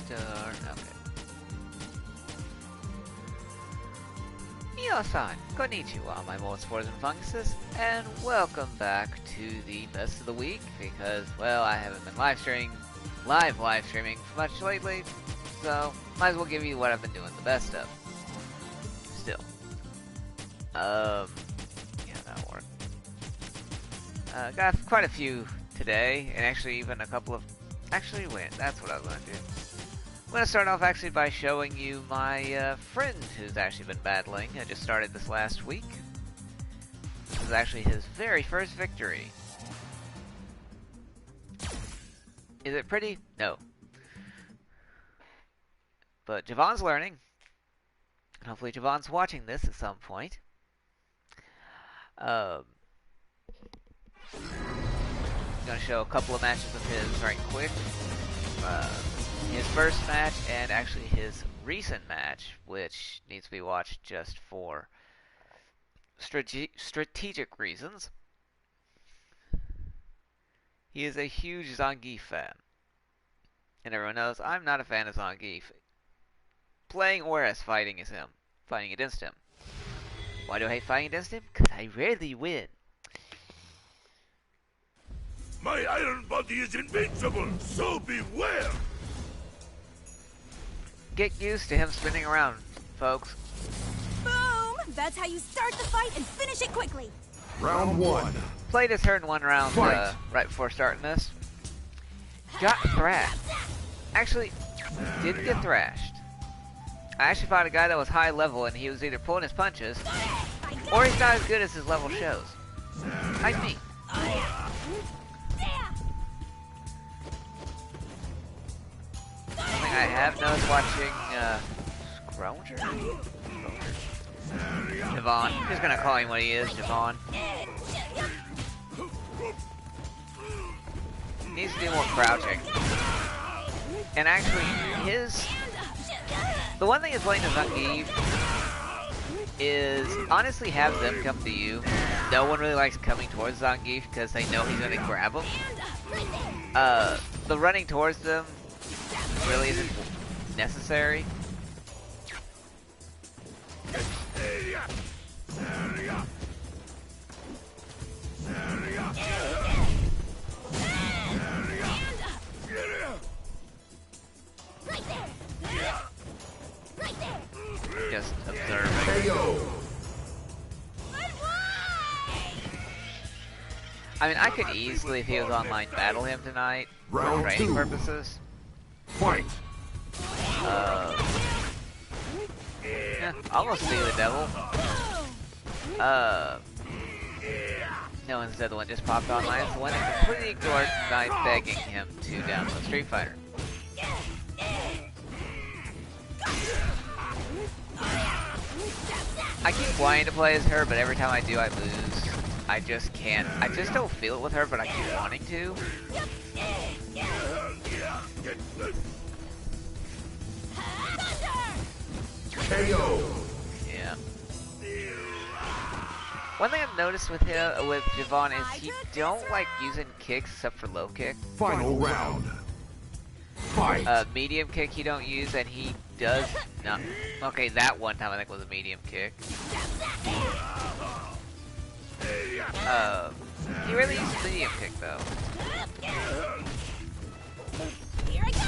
Restart. Okay. Minasan, konnichiwa, my more spores and funguses, and welcome back to the best of the week, because, well, I haven't been live streaming much lately, so might as well give you what I've been doing the best of. Still. Yeah, that'll work. Got quite a few today, and actually even a couple of... Actually, wait, that's what I was going to do. I'm going to start off actually by showing you my friend who's actually been battling. I just started this last week. This is actually his very first victory. Is it pretty? No. But Javon's learning. And hopefully Javon's watching this at some point. I'm going to show a couple of matches of his very quick. His first match and actually his recent match, which needs to be watched just for strategic reasons. He is a huge Zangief fan. And everyone knows I'm not a fan of Zangief. Playing or as fighting against him. Why do I hate fighting against him? Because I rarely win. My iron body is invincible, so beware! Get used to him spinning around, folks. Boom! That's how you start the fight and finish it quickly. Round one. Played his turn one round right before starting this. Got thrashed. Actually, didn't get thrashed. I actually fought a guy that was high level and he was either pulling his punches or he's not as good as his level shows. Like me. Something I have noticed watching ScrougerxX Javon. I'm just gonna call him what he is, Javon. He needs to do more crouching. And actually, the one thing is playing as Zangief is honestly have them come to you. No one really likes coming towards Zangief because they know he's gonna grab them. The running towards them really isn't necessary. Just observing. I mean, I could easily, if he was online, battle him tonight for training purposes. Fight. Yeah, almost see the devil. No, instead the one just popped online. It's the one that completely ignored by begging him to download Street Fighter. I keep wanting to play as her, but every time I do, I lose. I just can't. I just don't feel it with her, but I keep wanting to. KO. Yeah. One thing I've noticed with him, with Javon, is he don't like using kicks except for low kick. Final round. Fight. Medium kick he don't use, and he does not. Okay, that one time I think was a medium kick. He really uses medium kick though. Here I go.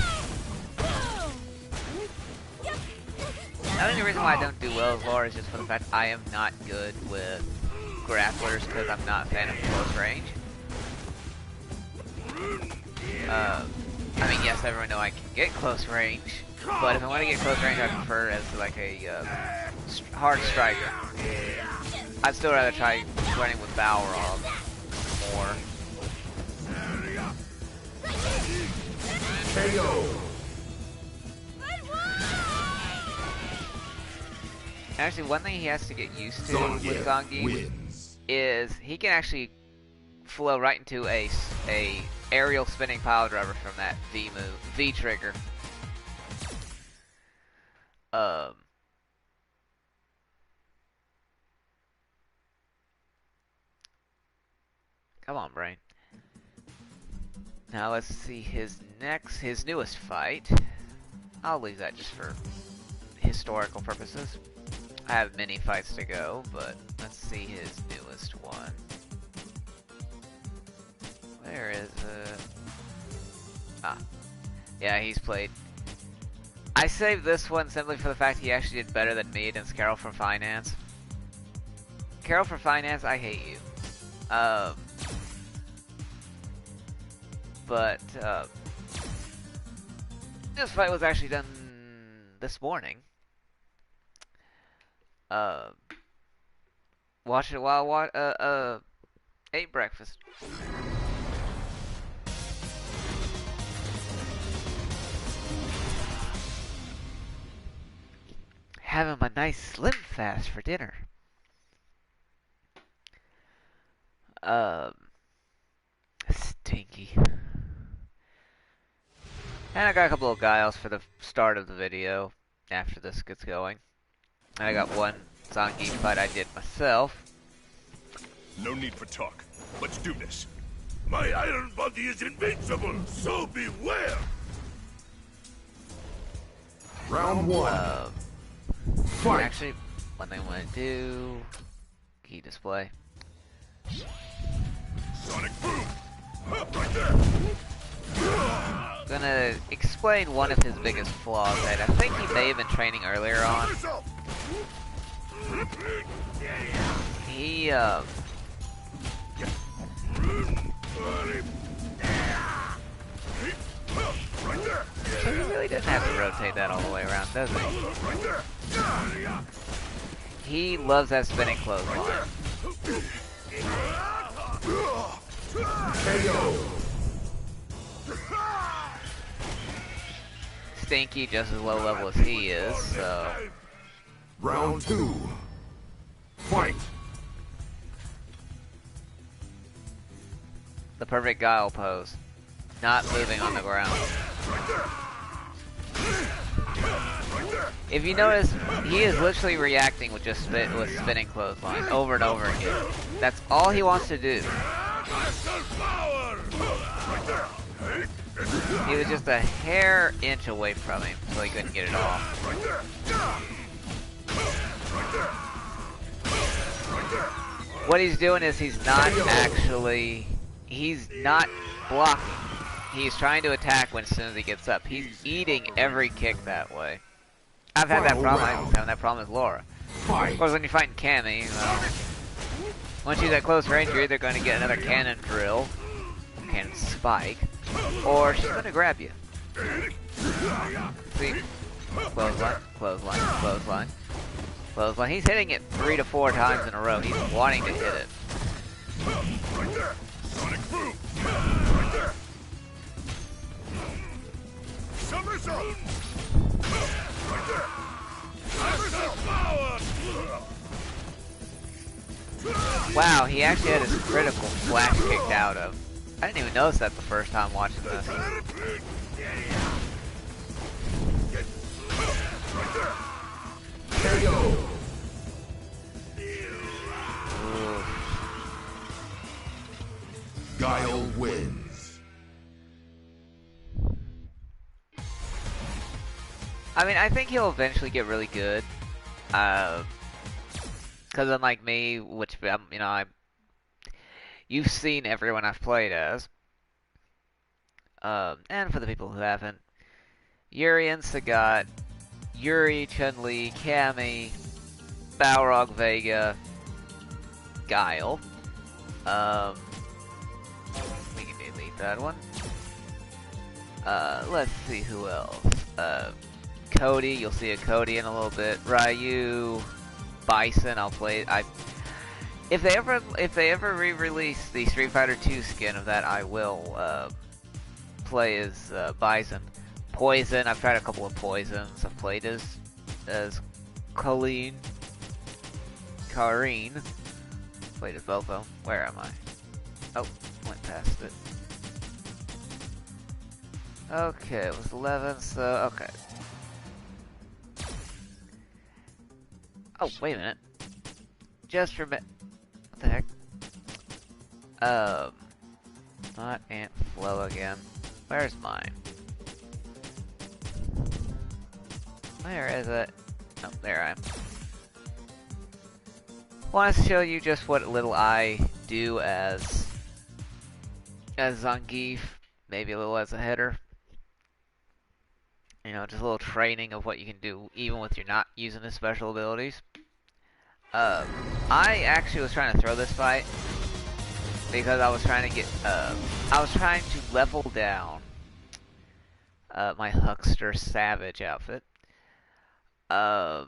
The only reason why I don't do well as Laura is just for the fact I am not good with grapplers because I'm not a fan of close range. I mean, yes, everyone know I can get close range, but if I want to get close range, I prefer as like a hard striker. I'd still rather try running with Balrog more. KO. Actually, one thing he has to get used to with Zangief is he can actually flow right into a aerial spinning pile driver from that V trigger. Come on, brain. Now let's see his newest fight. I'll leave that just for historical purposes. I have many fights to go, but let's see his newest one. Where is it? Ah. Yeah, he's played. I saved this one simply for the fact he actually did better than me against Carol from Finance. Carol from Finance, I hate you. But this fight was actually done this morning. Watch it while ate breakfast. Having my nice Slim Fast for dinner. Stinky. And I got a couple of guiles for the start of the video after this gets going. And I got one Zangief fight I did myself. No need for talk. Let's do this. My iron body is invincible, so beware! Round one. Fight. Actually, what they want to do... Key display. Sonic boom! Right there! Gonna explain one of his biggest flaws that I think he may have been training earlier on. He, he really doesn't have to rotate that all the way around, does he? He loves that spinning clothesline. KO. Stinky just as low level as he is, so... Round two. Fight. The perfect guile pose. Not moving on the ground. If you notice, he is literally reacting with just spinning clothesline over and over again. That's all he wants to do. He was just a hair inch away from him, so he couldn't get it off. What he's doing is he's not blocking. He's trying to attack as soon as he gets up. He's eating every kick that way. I've had that problem. I was having that problem with Laura. Of course, when you're fighting Cammy, once she's at close range, you're either going to get another cannon drill, cannon spike, or she's going to grab you. See? Clothesline, clothesline, clothesline, clothesline. He's hitting it 3 to 4 times in a row. He's wanting to hit it. Right there! Sonic boom! Right there! Somersault! Right there! Somersault power! Wow, he actually had his critical flash kicked out of. I didn't even notice that the first time watching this. KO. Guile wins. I mean, I think he'll eventually get really good. Because unlike me, which, you've seen everyone I've played as. And for the people who haven't, Yuri and Sagat, Yuri, Chun-Li, Cammy, Balrog, Vega, Guile. We can delete that one. Let's see who else. Cody, you'll see a Cody in a little bit. Ryu, Bison, I'll play. If they ever re-release the Street Fighter 2 skin of that, I will play as Bison. Poison, I've tried a couple of Poisons. I've played as Karine. Played as both of them. Where am I? Oh, went past it. Okay, it was 11, so okay. Oh, wait a minute. Just for what the heck? Not Ant Flow again. Where's mine? Where is it? Oh, there I am. Want to show you just what little I do as Zangief, maybe a little as a header. You know, just a little training of what you can do even with your not using the special abilities. I actually was trying to throw this fight because I was trying to get, I was trying to level down my Huckster Savage outfit. I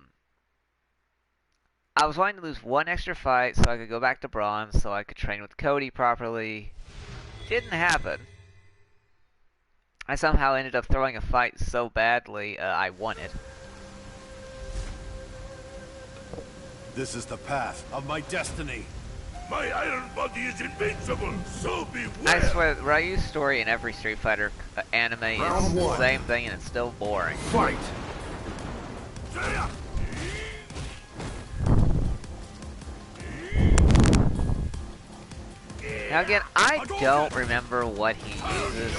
was wanting to lose one extra fight so I could go back to bronze so I could train with Cody properly. Didn't happen. I somehow ended up throwing a fight so badly, I won it. This is the path of my destiny. My iron body is invincible, so beware! I swear, Ryu's story in every Street Fighter anime is the same thing and it's still boring. Fight! Now again, I don't remember what he uses.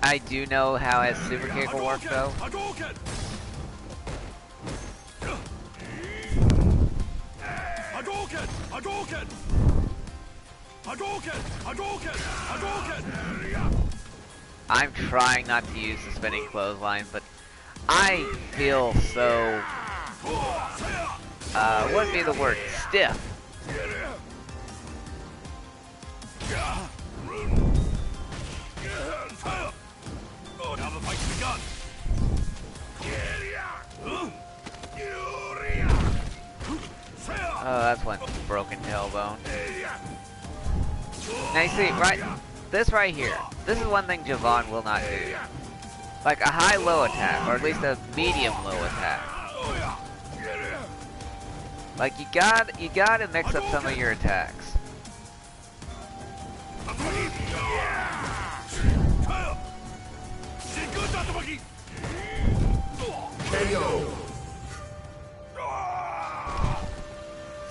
I do know how his super kick will work though. I'm trying not to use the spinning clothesline, but I feel so, what would be the word? Stiff. Now the fight's begun. Oh, that's one broken tailbone. Now you see, right, this right here, this is one thing Javon will not do. Like a high-low attack, or at least a medium-low attack. Like you gotta mix up some of your attacks. KO!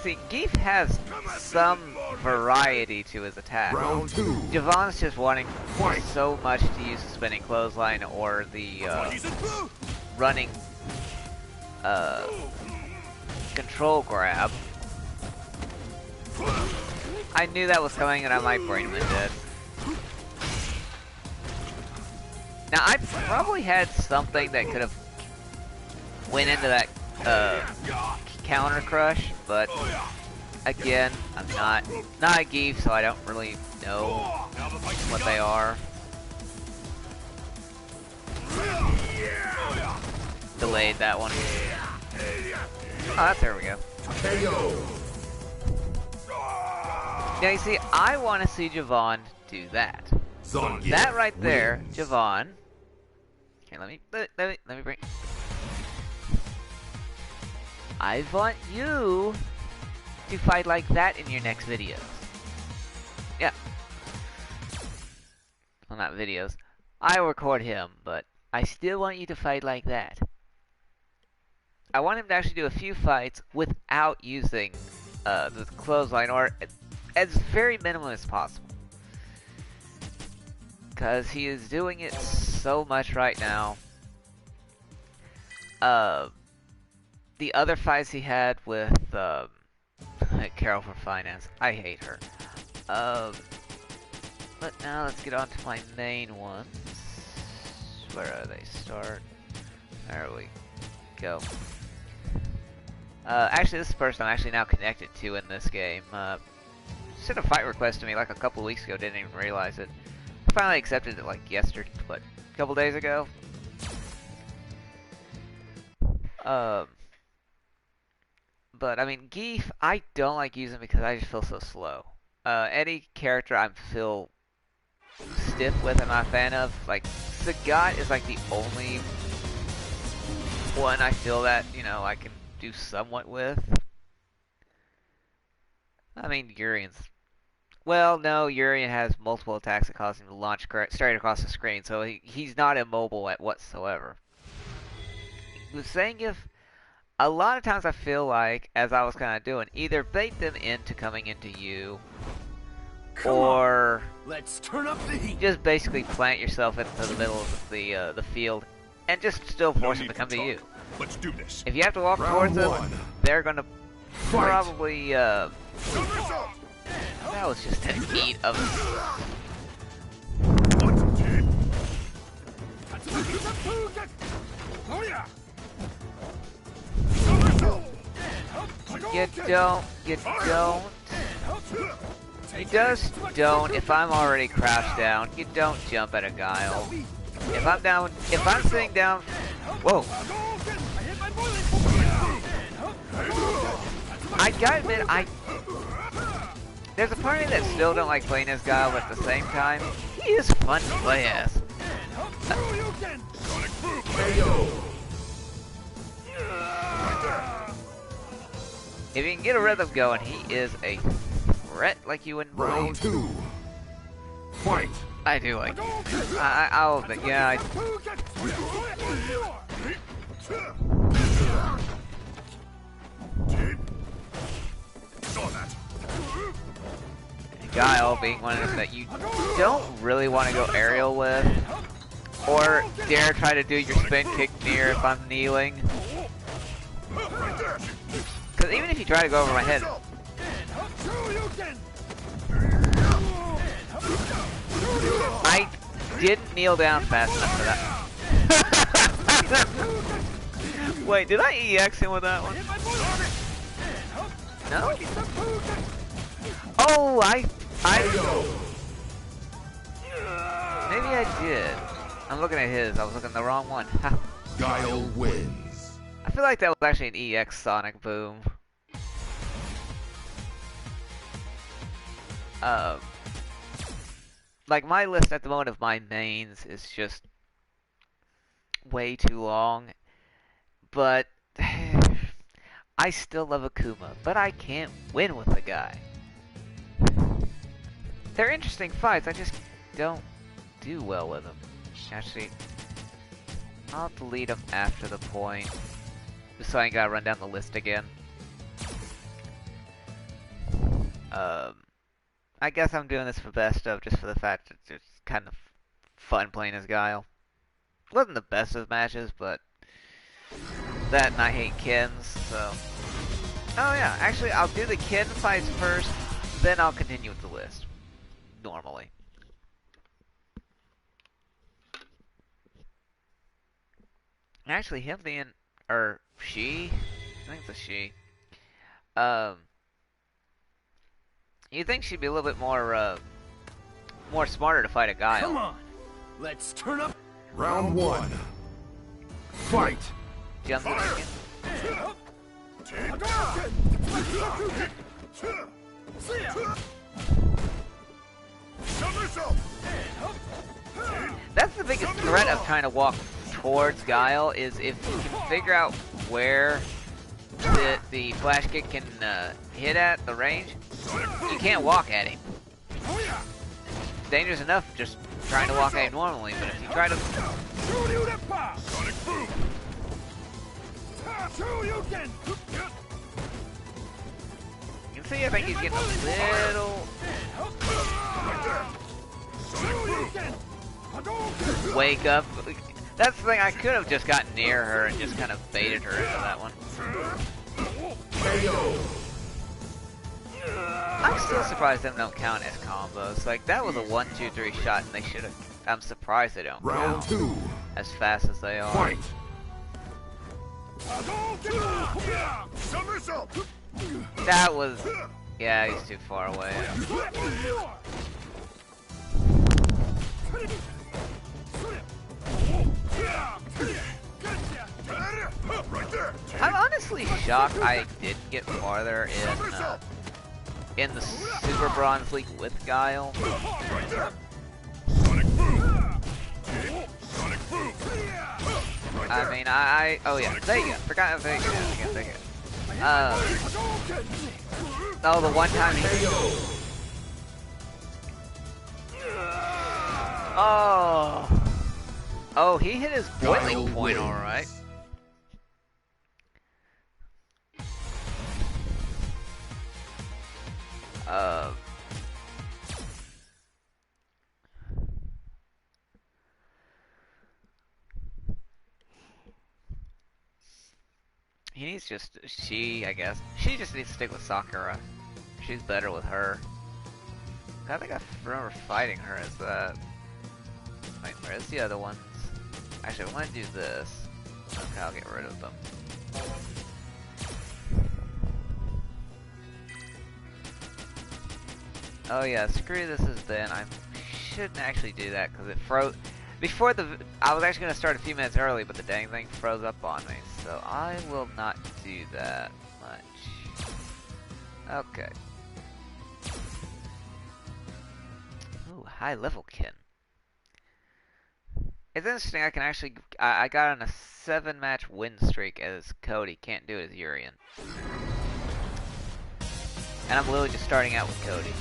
See, Geef has some variety to his attack. Round 2. Javon's just wanting so much to use the spinning clothesline or the running control grab. I knew that was coming and my brain went dead. Now I probably had something that could have went into that counter crush, but again, I'm not a Geef, so I don't really know what they are. Delayed that one. Oh, there we go. KO! Now you see, I want to see Javon do that. Zangief That right there, wins. Javon. Okay, let me bring. I want you to fight like that in your next videos. Yeah. Well, not videos. I record him, but I still want you to fight like that. I want him to actually do a few fights without using the clothesline, or as very minimum as possible. Because he is doing it so much right now. The other fights he had with Carol from Finance, I hate her. But now let's get on to my main ones. Where do they start? There we go. Actually, this is the person I'm actually now connected to in this game. Sent a fight request to me like a couple of weeks ago, didn't even realize it. I finally accepted it like yesterday, what, a couple days ago? But I mean, Geef, I don't like using because I just feel so slow. Any character I feel stiff with, I'm not a fan of. Like, Sagat is like the only one I feel that, you know, I can do somewhat with. I mean, Urian's... Well, no, Urian has multiple attacks that cause him to launch straight across the screen, so he's not immobile whatsoever. With Zangief, a lot of times I feel like, as I was kind of doing, either bait them into coming into you, or let's turn up the heat. just basically plant yourself into the middle of the field and just still force them need to come to talk. you. Let's do this. If you have to walk Round towards them, one. they're gonna Fight. probably, that was just a heat of... What, kid? You don't. You just don't. If I'm already crouched down, you don't jump at a guile. If I'm sitting down, whoa. I gotta admit, there's a part of me that still don't like playing as guile, but at the same time, he is fun to play as. KO. If you can get a rhythm going, he is a threat like you wouldn't Round believe. 2. Fight. I do like it. I'll admit, yeah, Kid? Saw that. Guile being one of them that you don't really want to go aerial with, or dare try to do your spin kick near if I'm kneeling. Because even if you try to go over my head, I didn't kneel down fast enough for that. Wait, did I EX him with that one? No? Oh, maybe I did. I'm looking at his. I was looking at the wrong one. Guile wins. I feel like that was actually an EX Sonic Boom. Like my list at the moment of my mains is just way too long. But I still love Akuma, but I can't win with the guy. They're interesting fights, I just don't do well with them. Actually, I'll delete them after the point, just so I ain't gotta run down the list again. I guess I'm doing this for best of, just for the fact that it's kind of fun playing as Guile. Wasn't the best of matches, but that and I hate Kens, so... Oh yeah, actually I'll do the Ken fights first, then I'll continue with the list. Normally. Actually, him being, or she, I think it's a she. You think she'd be a little bit more, more smarter to fight a Guile. Come on, let's turn up. Round 1. Fight. Jump in again. That's the biggest threat of trying to walk towards Guile, is if you can figure out where the flash kick can hit at, the range, you can't walk at him. It's dangerous enough just trying to walk at him normally, but if you try to... You can see, I think he's getting a little... Wake up. That's the thing, I could have just gotten near her and just kind of baited her into that one. KO. I'm still surprised them don't count as combos. Like, that was a 1, 2, 3 shot and they should have... I'm surprised they don't Round count 2. as fast as they are. Fight. That was... Yeah, he's too far away. I'm honestly shocked I didn't get farther in the Super Bronze League with Guile. I mean, oh yeah, Vega. Forgot Vega. Vega. Oh, the one time he... Oh. Oh, he hit his boiling point alright. He needs just I guess she just needs to stick with Sakura. She's better with her. I think I remember fighting her as that. Wait, where's the other ones? Actually, I want to do this. Okay, I'll get rid of them. Oh yeah, screw this is then. I shouldn't actually do that because it froze. Before I was actually going to start a few minutes early, but the dang thing froze up on me. So I will not do that much. Okay. Ooh, high level kin. It's interesting, I can actually, I got on a 7-match win streak as Cody, can't do it as Urian. And I'm literally just starting out with Cody.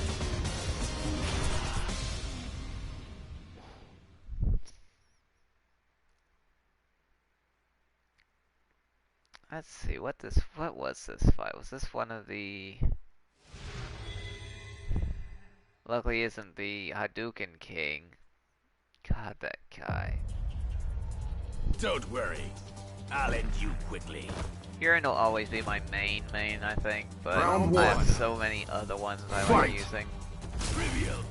Let's see, what was this fight? Was this one of the... Luckily isn't the Hadouken King. God, that guy. Don't worry. I'll end you quickly. Urian will always be my main, I think, but Round I have one. so many other ones I Fight. like using. Trivial.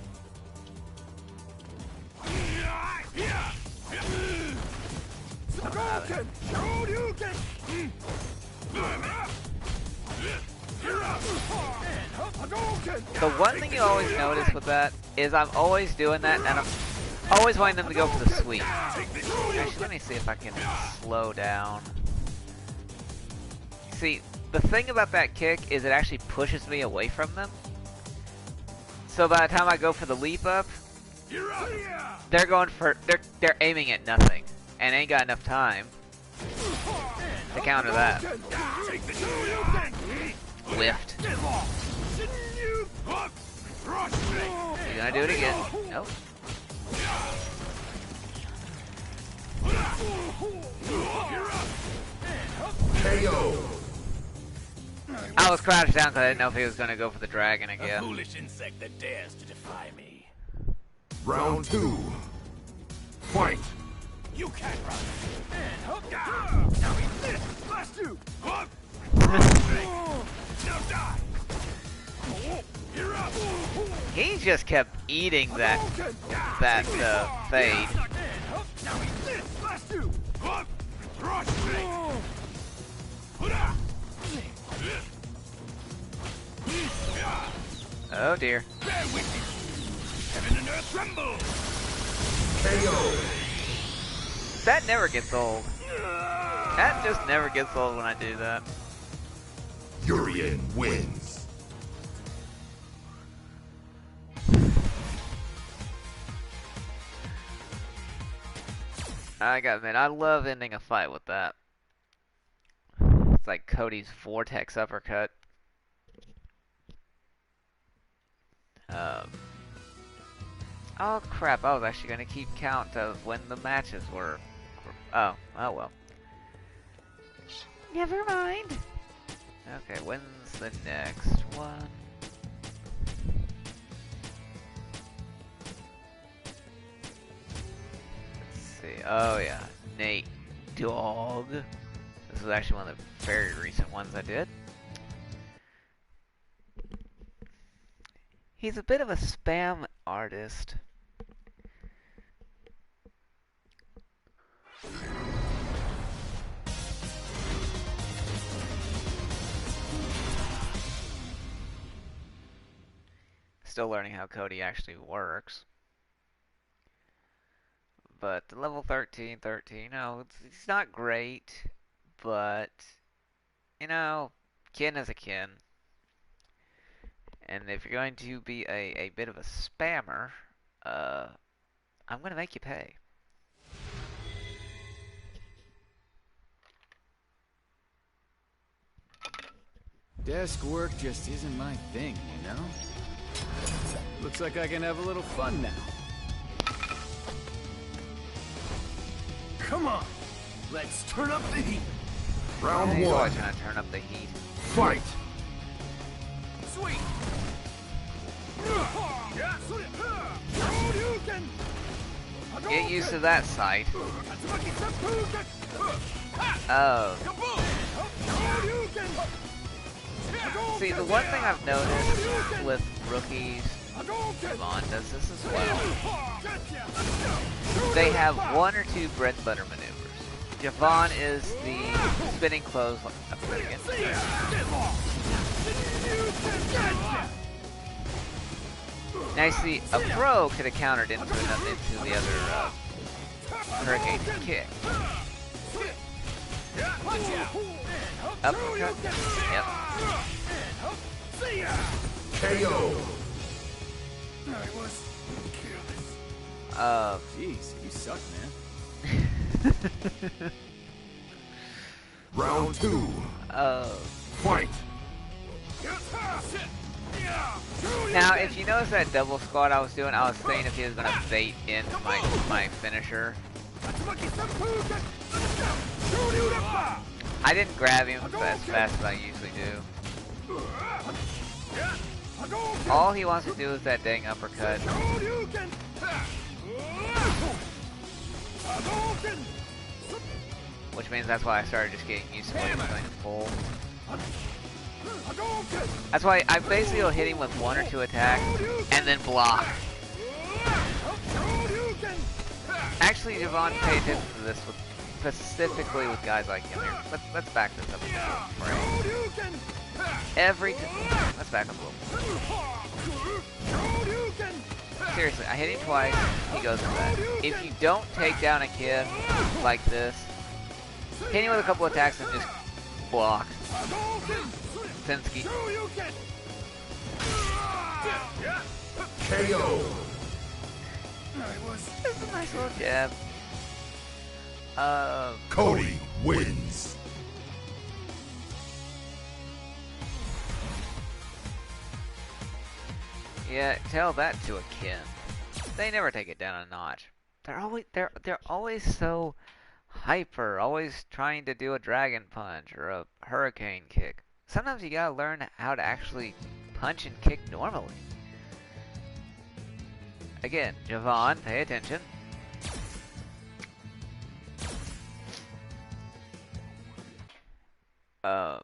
The one thing you always notice with that is I'm always doing that, and I'm always wanting them to go for the sweep. Actually, let me see if I can slow down. See, the thing about that kick is it actually pushes me away from them. So by the time I go for the leap up, they're going for they're aiming at nothing, and ain't got enough time to counter that. Whiffed. You gonna do it again? Nope. KO. I was crouched down because I didn't know if he was gonna go for the dragon A again. foolish insect that dares to defy me. Round two. Fight. You can't run. Now eat this. Blast you. Now die. You're up. He just kept eating that fade. Now eat this. Blast you. Oh dear. Bear witness. Heaven and earth tremble. KO. That never gets old. That just never gets old when I do that. Urian wins. I gotta admit, I love ending a fight with that. It's like Cody's vortex uppercut. Oh crap, I was actually gonna keep count of when the matches were. Oh well. Never mind. Okay, when's the next one? Let's see. Oh yeah, Nate Dogg. This was actually one of the very recent ones I did. He's a bit of a spam artist. Still learning how Cody actually works. But the level 13, no, it's not great, but, you know, kin is a kin. And if you're going to be a bit of a spammer, I'm going to make you pay. Desk work just isn't my thing, you know? Looks like I can have a little fun now. Come on. Let's turn up the heat. Round He's always one. trying to turn up the heat. Fight. Sweet. Get used to that sight. Oh. See, the one thing I've noticed with rookies, Javon does this as well. They have one or two bread and butter maneuvers. Javon is the spinning clothes. Now you see, a pro could have countered into the other hurricane kick. Uppercut. Yep. KO. Jeez, you suck, man. Round 2. Fight. Now, if you notice that double squat I was doing, I was saying if he was gonna bait into my finisher. I didn't grab him as fast as I usually do. All he wants to do is that dang uppercut. Which means that's why I started just getting used to what he was going to pull. That's why I basically will hit him with one or two attacks and then block. Actually, Javon, pay attention to this specifically with guys like him here. Let's back this up a little. Let's back up a little. Seriously, I hit him twice, he goes for that. If you don't take down a kid like this, hit him with a couple attacks and just block. Sensky. KO. This is a nice little jab. Cody wins. Yeah, tell that to a kid. They never take it down a notch. They're always so hyper, always trying to do a dragon punch or a hurricane kick. Sometimes you gotta learn how to actually punch and kick normally. Again, Javon, pay attention. Because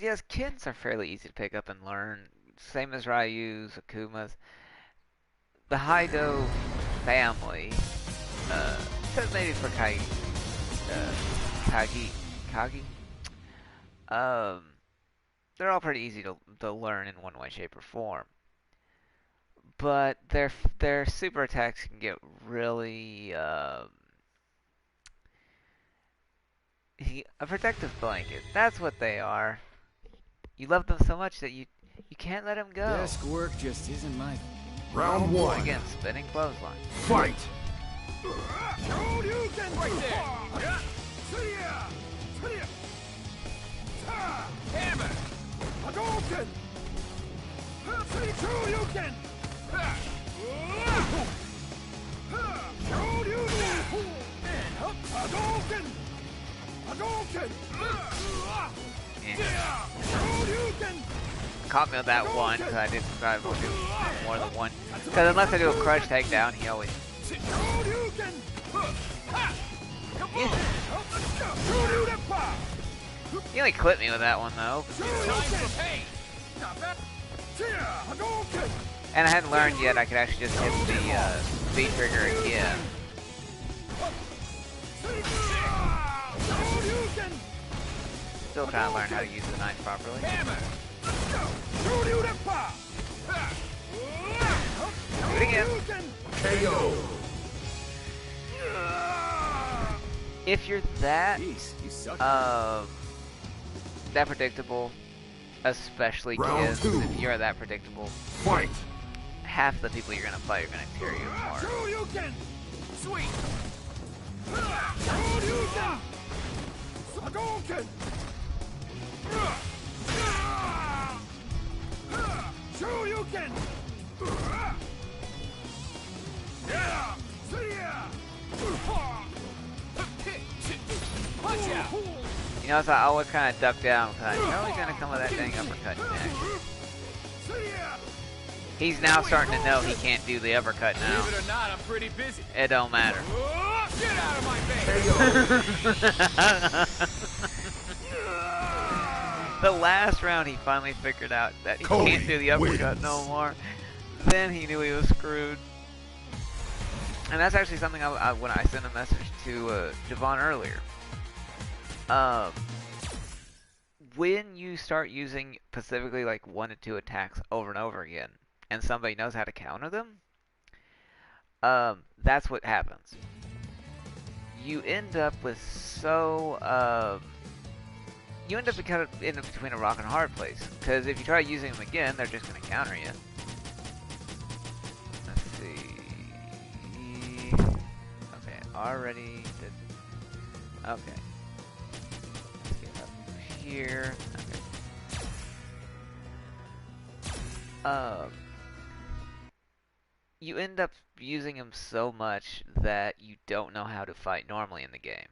yes, kids are fairly easy to pick up and learn. Same as Ryu's, Akuma's. The Haido family, except maybe for Kagi, they're all pretty easy to learn in one way, shape, or form. But their super attacks can get really a protective blanket. That's what they are. You love them so much that you can't let them go. Desk work just isn't my... Round 1. Again, spinning clothesline. Fight. Right there. Hammer. Hadouken. Hadouken. Caught me with that one because I didn't try to do more than one. Because unless I do a crush takedown, he always. He only clipped me with that one though. And I hadn't learned yet I could actually just hit the B trigger again. Still trying to learn how to use the knife properly. Do it again. KO. If you're that Jeez, you suck. that predictable, especially Round kids, 2. if you're that predictable, Fight. half the people you're gonna fight are gonna tear you apart. Sweet. Hadouken. Shoryuken. Watch out. You know, so I always kind of duck down because I know he's gonna come with that dang uppercut next. He's now starting to know he can't do the uppercut now. Believe it or not, I'm pretty busy. It don't matter. Get out of my face. KO. The last round, he finally figured out that he Cody can't do the uppercut wins. no more. Then he knew he was screwed. And that's actually something when I sent a message to Javon earlier. When you start using specifically like 1 to 2 attacks over and over again, and somebody knows how to counter them, that's what happens. You end up with you end up kind of in between a rock and a hard place. Because if you try using them again, they're just going to counter you. Let's see. Okay, already did. Okay. Let's get up here. Okay. You end up using them so much that you don't know how to fight normally in the game.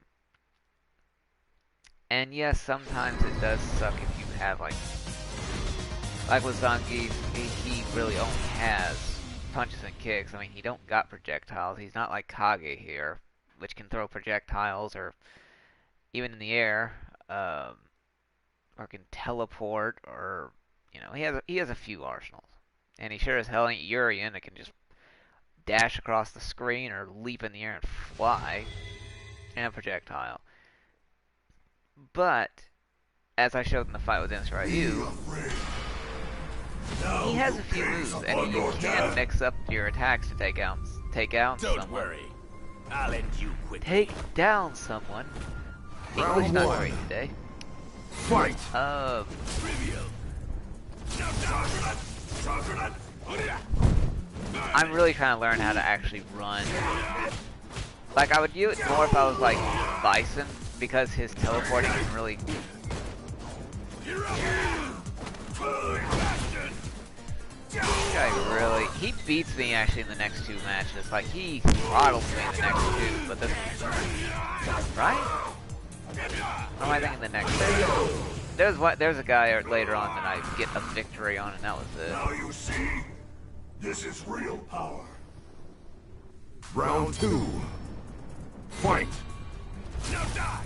And yes, sometimes it does suck if you have like with Zangief, he really only has punches and kicks. I mean, he don't got projectiles. He's not like Kage here, which can throw projectiles or even in the air, or can teleport, or he has a few arsenals. And he sure as hell ain't Urian that can just dash across the screen or leap in the air and fly and a projectile. But as I showed in the fight with Ryu, he has a few moves, and you can mix up your attacks to take out Don't someone. worry. I'll end you quickly. Take down someone. English Round not one. great today. Fight! Trivial. I'm really trying to learn how to actually run. Like, I would do it more if I was like Bison, because his teleporting is really. This guy really, he beats me actually in the next 2 matches. Like, he throttles me in the next 2, but this, right? Or am I thinking the next two? There's a guy later on that I get a victory on, and that was it. Now you see, this is real power. Round 2. Fight! Now die!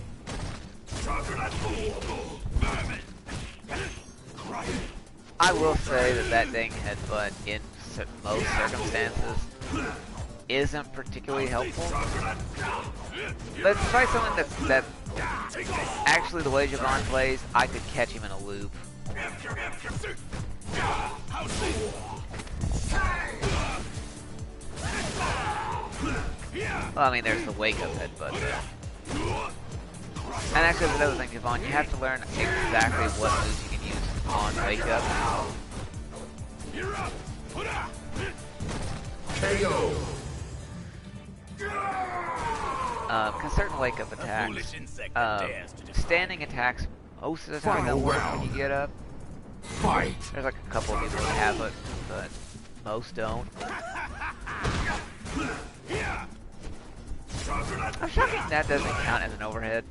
I will say that dang headbutt in most circumstances isn't particularly helpful. But try something that's actually the way Javon plays, I could catch him in a loop. Well, I mean, there's the wake-up headbutt there. And actually, another thing, Javon, you have to learn exactly what moves you can use on wake-up. KO! Because certain wake-up attacks, standing attacks most of the time don't work when you get up. Fight! There's like a couple of people that have it, but most don't. I'm shocking that doesn't count as an overhead.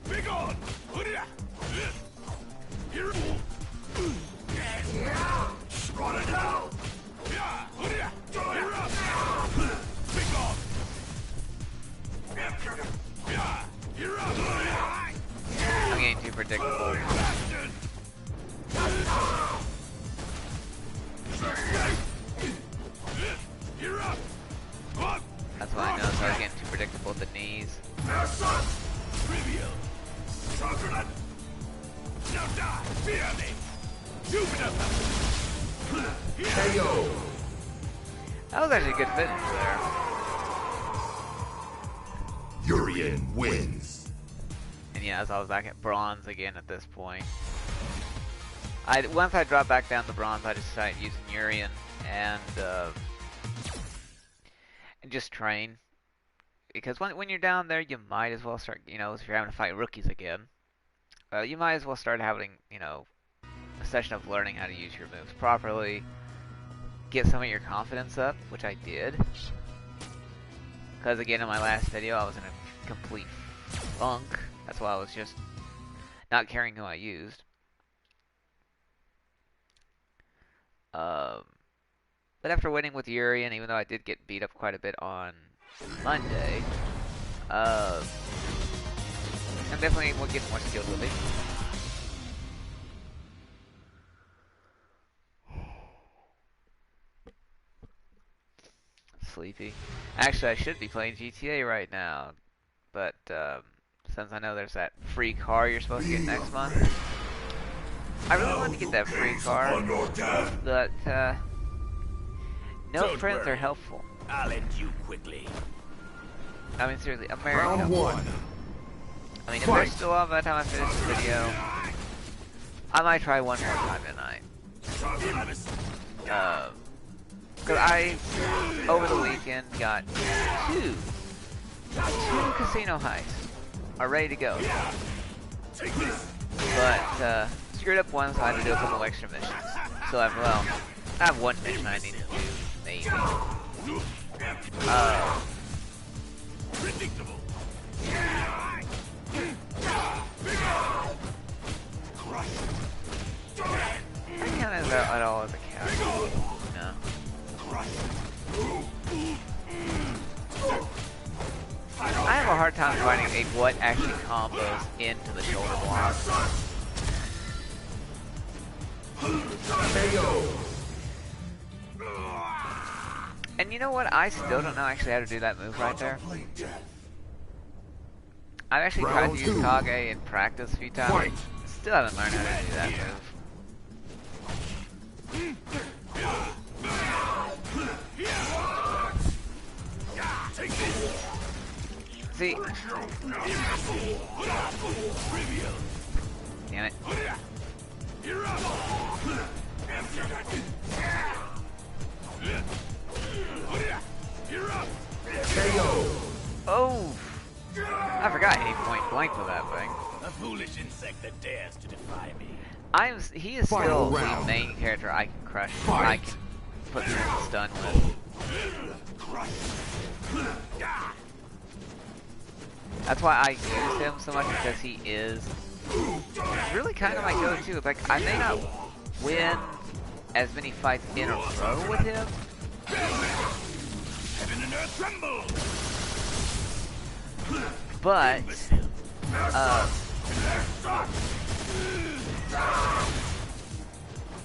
I'm getting too predictable. That's what I know, so I was getting too predictable with the knees. KO! That was actually a good finish there. Urian wins. And yeah, as I was back at bronze again at this point. Once I dropped back down to bronze, I just started using Urian and just train. Because when you're down there, you might as well start, if you're having to fight rookies again, you might as well start having, a session of learning how to use your moves properly, get some of your confidence up, which I did. Because again, in my last video, I was in a complete funk. That's why I was just not caring who I used. But after winning with Urian, even though I did get beat up quite a bit on Monday, I'm definitely getting more skilled with it. sleepy. Actually, I should be playing GTA right now, but since I know there's that free car you're supposed to get next month, I really want to get that free car, but no Don't friends are worry. helpful. I'll end you quickly. I mean, seriously, America. Round one. I mean, if they're still on by the time I finish the video, I might try one more time tonight. Because I, over the weekend, got two casino heists are ready to go. But, screwed up one, so I had to do a couple extra missions. So I have one mission I need to do, maybe. Predictable. I kind of at all as a character, no. I have a hard time finding what actually combos into the shoulder block. KO. And you know what? I still don't know actually how to do that move right there. I've actually tried to use Kage in practice a few times. Still haven't learned how to do that move. See? Damn it. KO. Oh! I forgot he point blank with that thing. A foolish insect that dares to defy me. He is Final still the round. main character I can crush. Fight. I can put him in stun with. That's why I use him so much, because he is really kind of my go-to. Like, I may not win as many fights in a row with him, Heaven and earth tremble.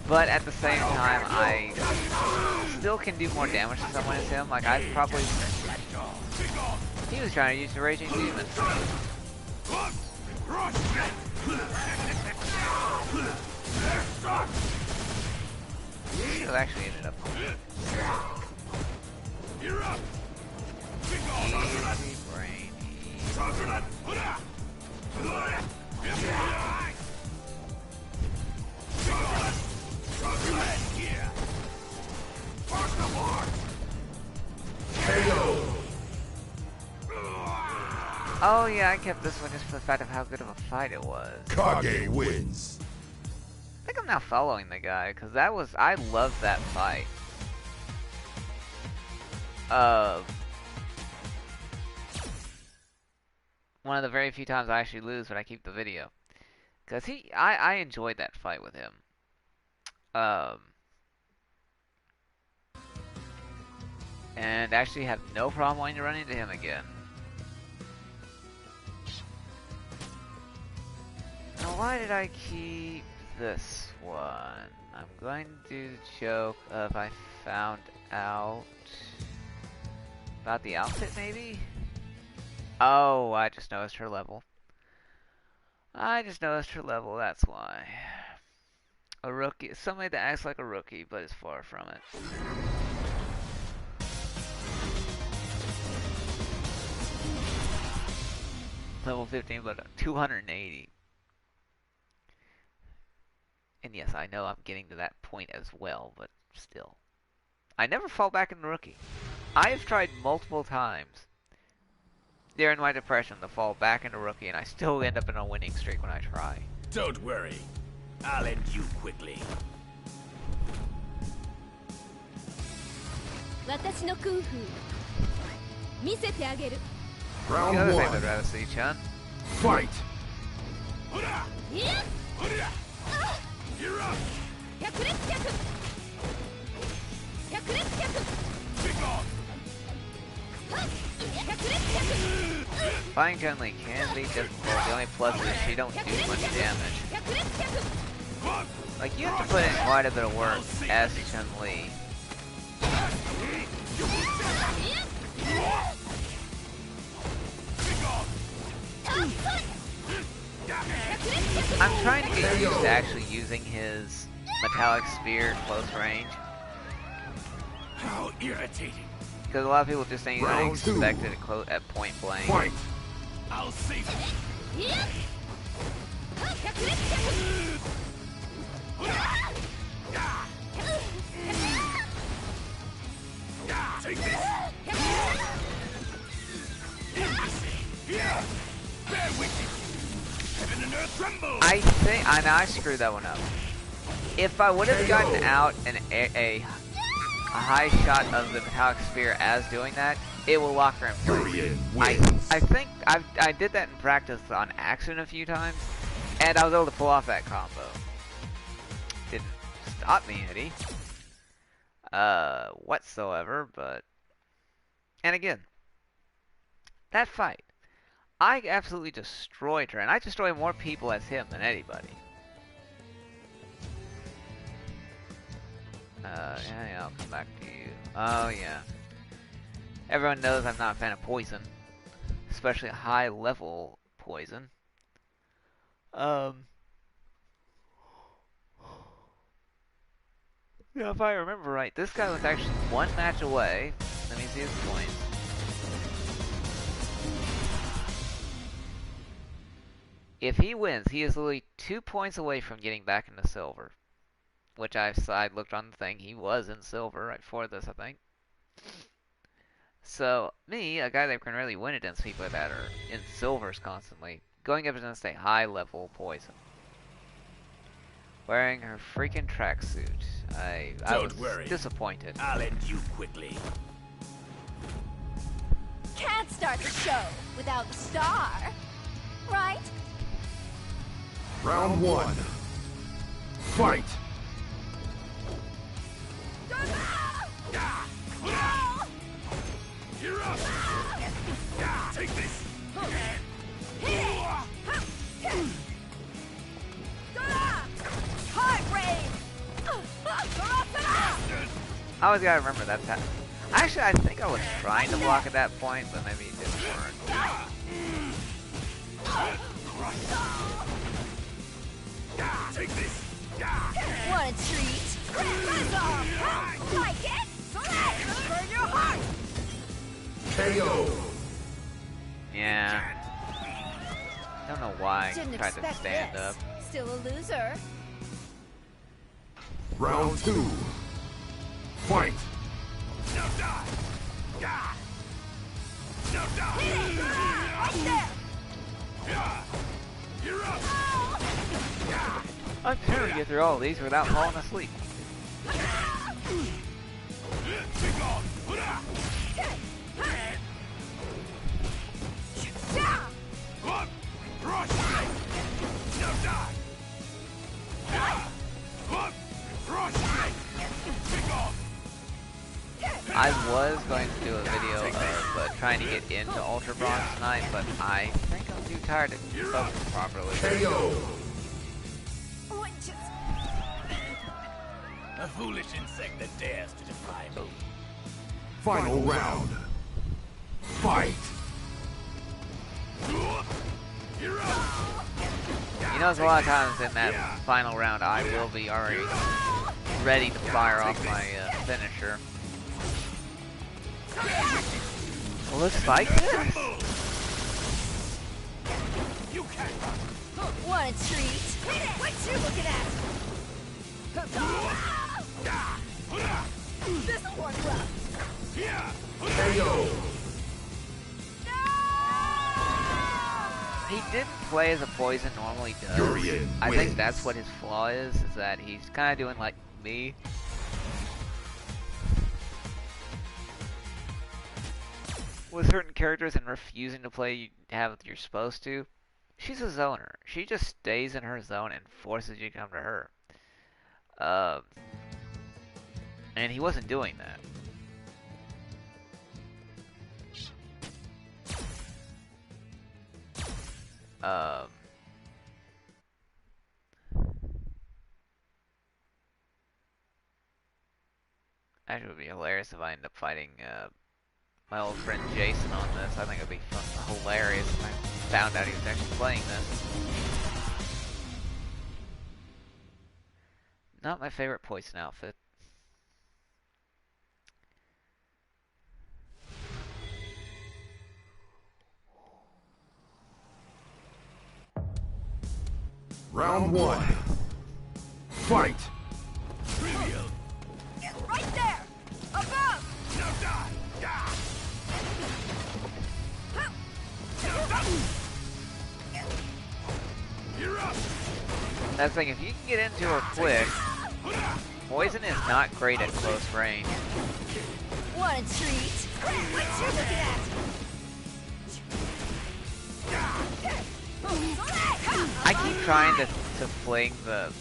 but at the same time, I still can do more damage to someone as him. Like, I probably... He was trying to use the Raging Demon. He actually ended up... Easy brain. KO. Oh yeah, I kept this one just for the fact of how good of a fight it was. Kage wins. I think I'm now following the guy, because I loved that fight. One of the very few times I actually lose when I keep the video. Because I enjoyed that fight with him. And actually have no problem wanting to run into him again. Now why did I keep this one? I'm going to do the joke of I found out about the outfit maybe? Oh, I just noticed her level. That's why. A rookie, somebody that acts like a rookie, but is far from it. Level 15, but 280. And yes, I know I'm getting to that point as well, but still. I never fall back into rookie. I have tried multiple times during my depression to fall back into rookie, and I still end up in a winning streak when I try. Don't worry. I'll end you quickly. 私の空風見せてあげる The Round other thing I'd one. rather see, Chun. Fight. いや You're up. 百裂百百裂百 Pick off. 百裂百 Fighting Chun-Li can be difficult. The only plus is she don't do much damage. 百裂百 Like, you have to put in quite a bit of work as Chun-Li. actually using his metallic spear close range. How irritating. Because a lot of people just think I Round two. expect it at point blank. Fight! I'll save you. Take this! Bear witness. Heaven and earth tremble. I screwed that one up. If I would have gotten out a high shot of the metallic spear as doing that, it will lock her in place. Durian wins. I think I did that in practice on accident a few times, and I was able to pull off that combo. Didn't stop me any whatsoever, but and again, that fight, I absolutely destroyed her, and I destroyed more people as him than anybody. Yeah, I'll come back to you. Oh, yeah. Everyone knows I'm not a fan of poison. Especially high-level poison. Yeah, if I remember right, this guy was actually one match away. Let me see his points. If he wins, he is literally 2 points away from getting back into silver. Which I looked on the thing, he was in silver right before this, I think. So, me, a guy that can really win against people that are in silvers constantly, going up against a high-level poison. Wearing her freaking tracksuit. I was disappointed. I'll end you quickly. Can't start the show without the star, right? Round one. Fight! You're up! Take this! Heart rate! I always gotta remember that's how. Actually, I think I was trying to block at that point, but maybe it didn't work. Take this! Want a treat? Like it? So let's burn your heart! KO! Yeah. Don't know why I Didn't tried to expect stand this. up. Still a loser. Round two. Fight! No die! No die! Right there! You're up! I'm trying to get through all of these without falling asleep. Take off! Up! Crush! No die! Up! Crush! Take off! I was going to do a video of trying to get into Ultra Bronze tonight, but I think I'm too tired to focus properly. KO! What just... A foolish insect that dares to defy me. Final round. Fight! You're up! You know, there's a lot of times in that final round I will be already ready to fire off my finisher. Looks like this. You can't run! Want a treat? What you looking at? This'll work well. KO! He didn't play as a poison normally does. Durian I think wins. that's what his flaw is that he's kind of doing like me. With certain characters and refusing to play how you're supposed to. She's a zoner. She just stays in her zone and forces you to come to her. And he wasn't doing that. Actually, it would be hilarious if I end up fighting my old friend Jason on this. I think it'd be hilarious if I found out he was actually playing this. Not my favorite poison outfit. Round one. Fight! Right there! Above! Now die! Die! You're up! That's the thing, if you can get into her quick, poison is not great at close range. Want a treat? What you looking at? I keep trying to fling the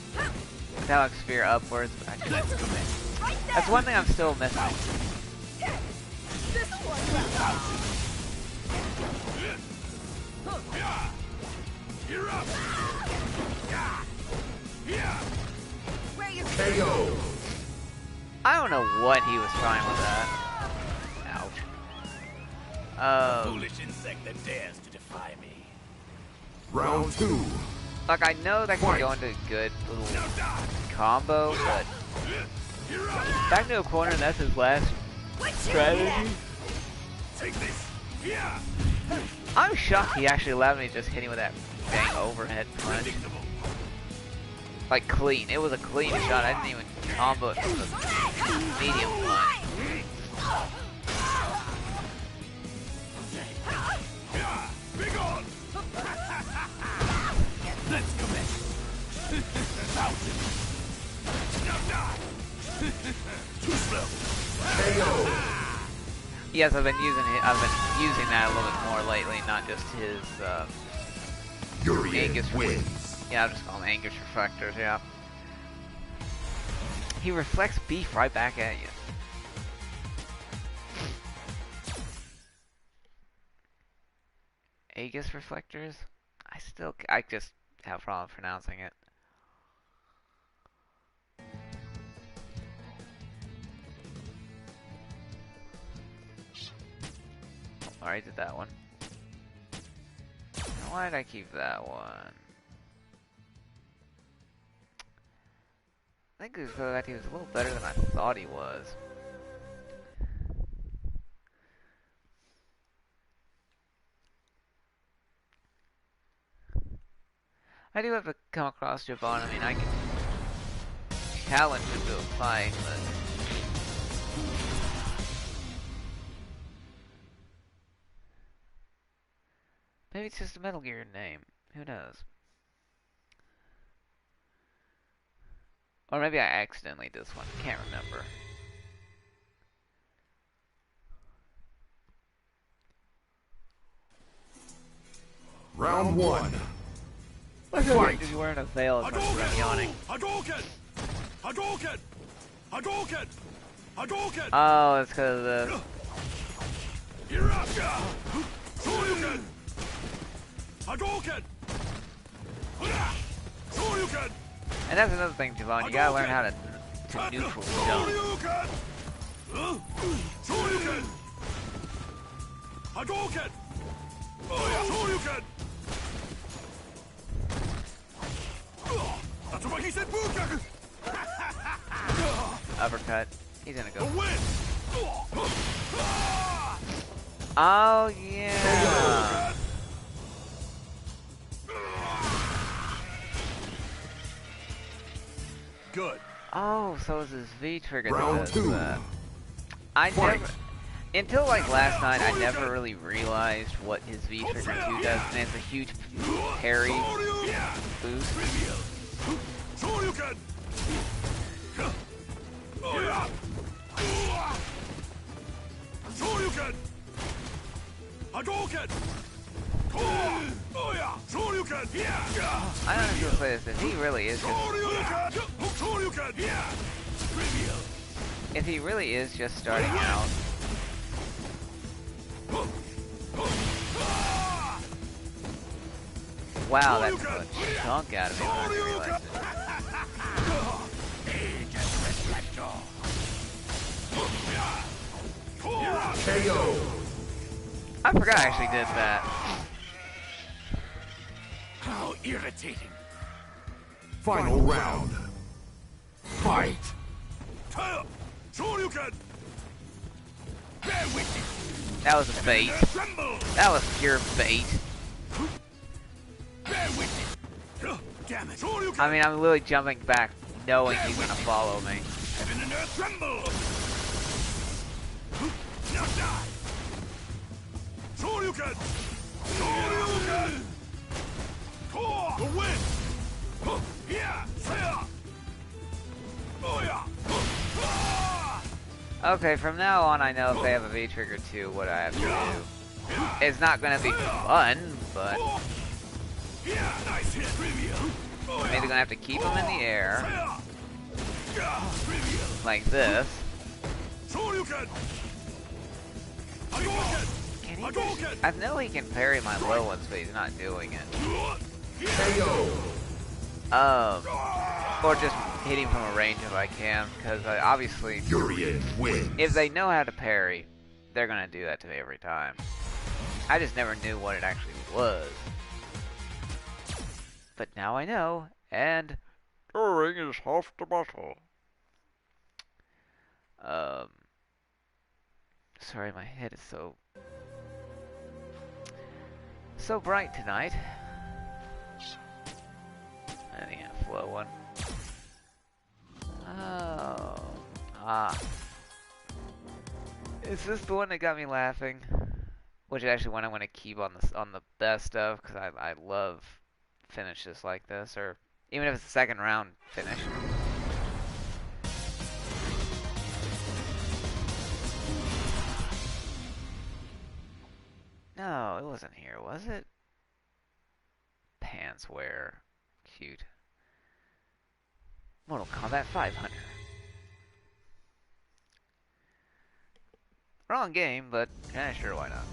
metallic sphere upwards, but I just that's one thing I'm still missing. This one. You're up! Where you KO! I don't know what he was trying with that. Ouch. Foolish insect that dares to defy me. Round two. Like, I know that can go into a good little combo, but back to a corner, and that's his last strategy. Take this! Yeah! I'm shocked he actually allowed me to just hit him with that dang overhead punch. Like, clean. It was a clean shot. I didn't even combo it with a medium punch. Big on! Let's commence! Now die! Too slow! KO! Yes, I've been using that a little bit more lately, not just his Urian Angus wins. yeah, I'll just call them Angus reflectors, yeah. He reflects beef right back at you. Aegis reflectors? I just have a problem pronouncing it. Alright, did that one. Why did I keep that one? I think it was because that he was a little better than I thought he was. I do have to come across Javon. I mean, I can challenge him to a fight, but maybe it's just a Metal Gear name. Who knows? Or maybe I accidentally did this one. Can't remember. Round one. Fight! If you wearing a veil, it's like yawning. Hadouken! Hadouken! Hadouken! Hadouken! Oh, it's because of this. You're up! Shoryuken! Hadouken! Shoryuken! And that's another thing, Javon. You gotta learn how to neutral jump. Shoryuken! Shoryuken! Hadouken! Shoryuken! That's what he said, Booker! Uppercut. He's gonna go. The win! Oh, yeah. Good. Oh, so is his V trigger Round that does two. that. I Fight. never, until like last night, I never really realized what his V trigger 2 does, and it's a huge parry boost. Shoryuken! Shoryuken! Hadouken! Shoryuken! I honestly will say this: if he really is just, Shoryuken! if he really is just starting out, wow, that took a chunk out of me when I realized it. KO. I forgot I actually did that. How irritating. Final round. Fight! Bear witness. That was a bait. Tremble. That was pure bait. Bear witness. Damn it. I mean, I'm literally jumping back knowing he's gonna follow me. Heaven and earth tremble. Now die. Shoryuken. Shoryuken. The wind. Yeah. Oh yeah. Okay, from now on I know if they have a V-trigger too, what I have to do. It's not gonna be fun, but Yeah, nice hit. I'm either gonna have to keep them in the air, like this. Shoryuken. Can he just, I know he can parry my low ones, but he's not doing it. KO! Or just hitting from a range if I can, because obviously, Urian wins. if they know how to parry, they're gonna do that to me every time. I just never knew what it actually was. But now I know, and during is half the battle. Sorry, my head is so bright tonight. I think I flow one. Oh. Ah. Is this the one that got me laughing? Which is actually one I'm going to keep on the best of, because I love finishes like this, or even if it's a second round finish. No, it wasn't here, was it? Pants wear. Cute. Mortal Kombat 500. Wrong game, but kinda sure why not.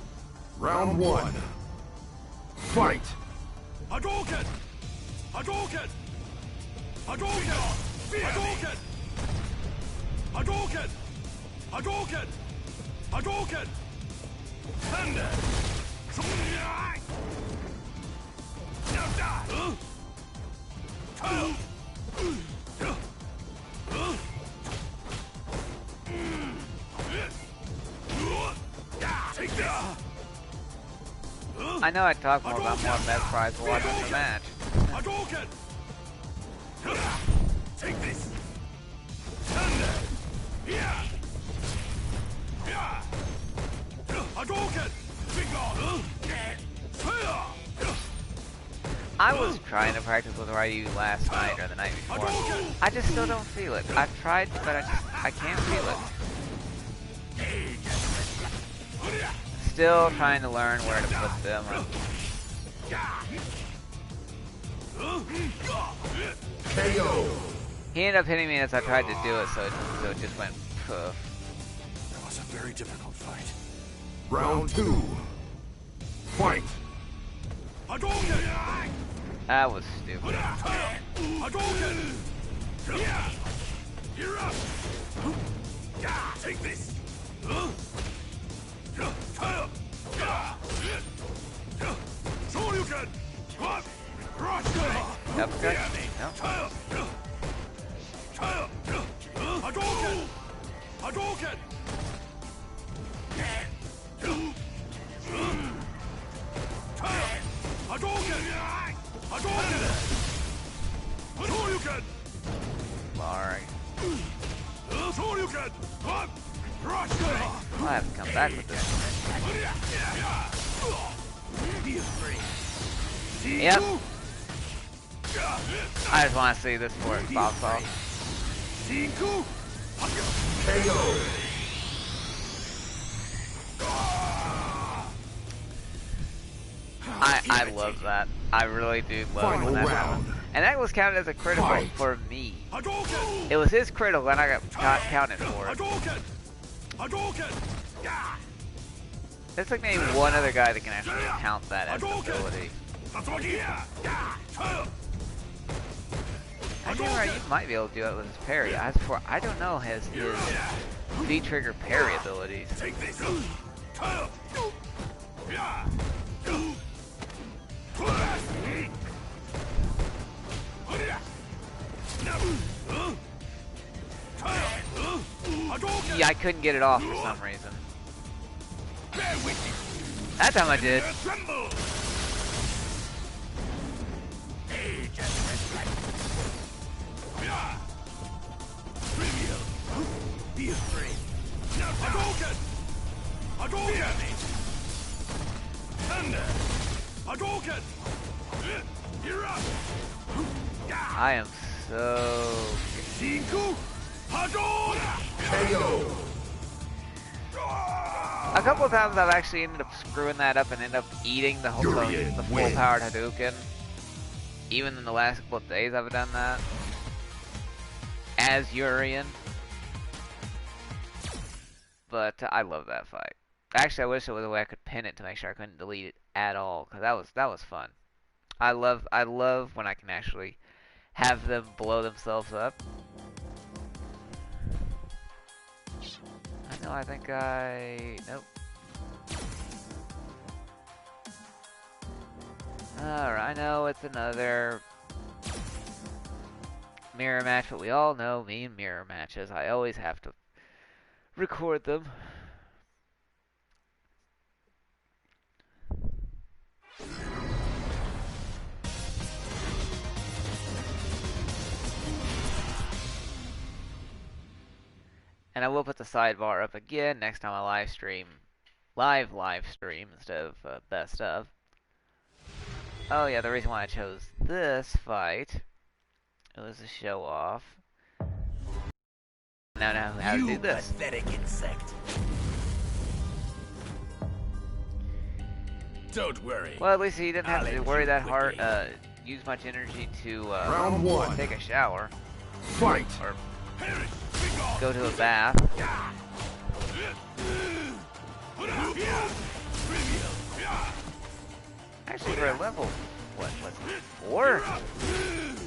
Round one. Fight! Hadouken! Hadouken! Hadouken! Hadouken! Hadouken! Hadouken! Hadouken! Thunder! Now die! Take this! I know I talk more about more best prize for watching the match. Hadouken! Take this! Thunder! Yeah! Yeah! Hadouken! Big on! I was trying to practice with Ryu last night or the night before. I just still don't feel it. I've tried, but I can't feel it. Still trying to learn where to put them. KO! He ended up hitting me as I tried to do it, so it just went poof. That was a very difficult fight. Round two. Fight! Hadouken! That was stupid. Hadouken! Yeah! You're up! Take this! Shoryuken! Uppercut? No. Hadouken! Hadouken! Hadouken! Hadouken! Shoryuken! Alright. Shoryuken! I'll have to come back with this. Yep. I just want to see this before it pops off. KO! I love that. I really do love Final when that round. happens. And that was counted as a critical Fight. for me. Hadouken! It was his critical and I got counted for it. Hadouken! Hadouken! There's like maybe one other guy that can actually count that as an ability. Actually, right, you might be able to do it with his parry. As for, I don't know his V-trigger parry abilities. Take this! I couldn't get it off for some reason. That time I did. Be afraid. Now Hadouken! Hadouken! Thunder! Hadouken! You're up! I am so... Shiku! Hadouken! KO. A couple of times I've actually ended up screwing that up and end up eating the whole the full-powered Hadouken. Even in the last couple of days I've done that. As Urian. But I love that fight. Actually, I wish there was a way I could pin it to make sure I couldn't delete it at all, because that was fun. I love when I can actually have them blow themselves up. I think nope. Alright, I know it's another mirror match, but we all know me and mirror matches. I always have to record them. And I will put the sidebar up again next time I live stream instead of best of. Oh yeah, the reason why I chose this fight, it was a show off. Now I know how to do this. Pathetic insect. Don't worry. Well, at least he didn't have to worry that hard, use much energy to Round one. take a shower Fight. or go to a bath. Actually, for a level, what was it, 4?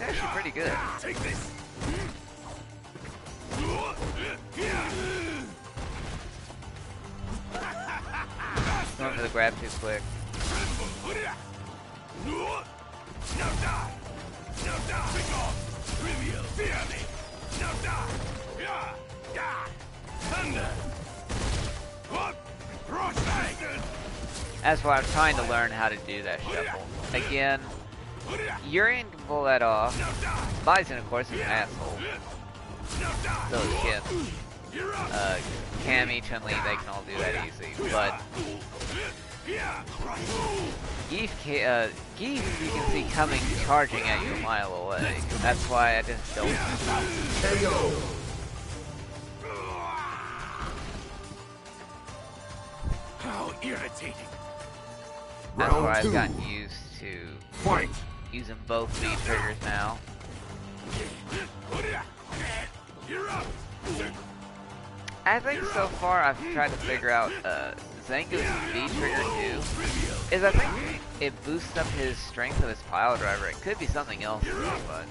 Actually, pretty good. Take this. Going for the grab too quick. Now die. Now die. Pick off. Trivial. Fear me. Now die. Yeah. Yeah. Thunder. What? Crossfade. That's why I'm trying to learn how to do that shuffle. Again, Urian can pull that off. Bison, of course, is an asshole. So is Kip. Cammy, Chun-Li, they can all do that easy. But Geef, you can see coming charging at you a mile away. That's why I just don't. KO. How irritating. That's why Round I've two. gotten used to Fight. using both V triggers now. You're up. I think so far I've tried to figure out Zango's V trigger too. Is I think it boosts up his strength of his pile driver. It could be something else, but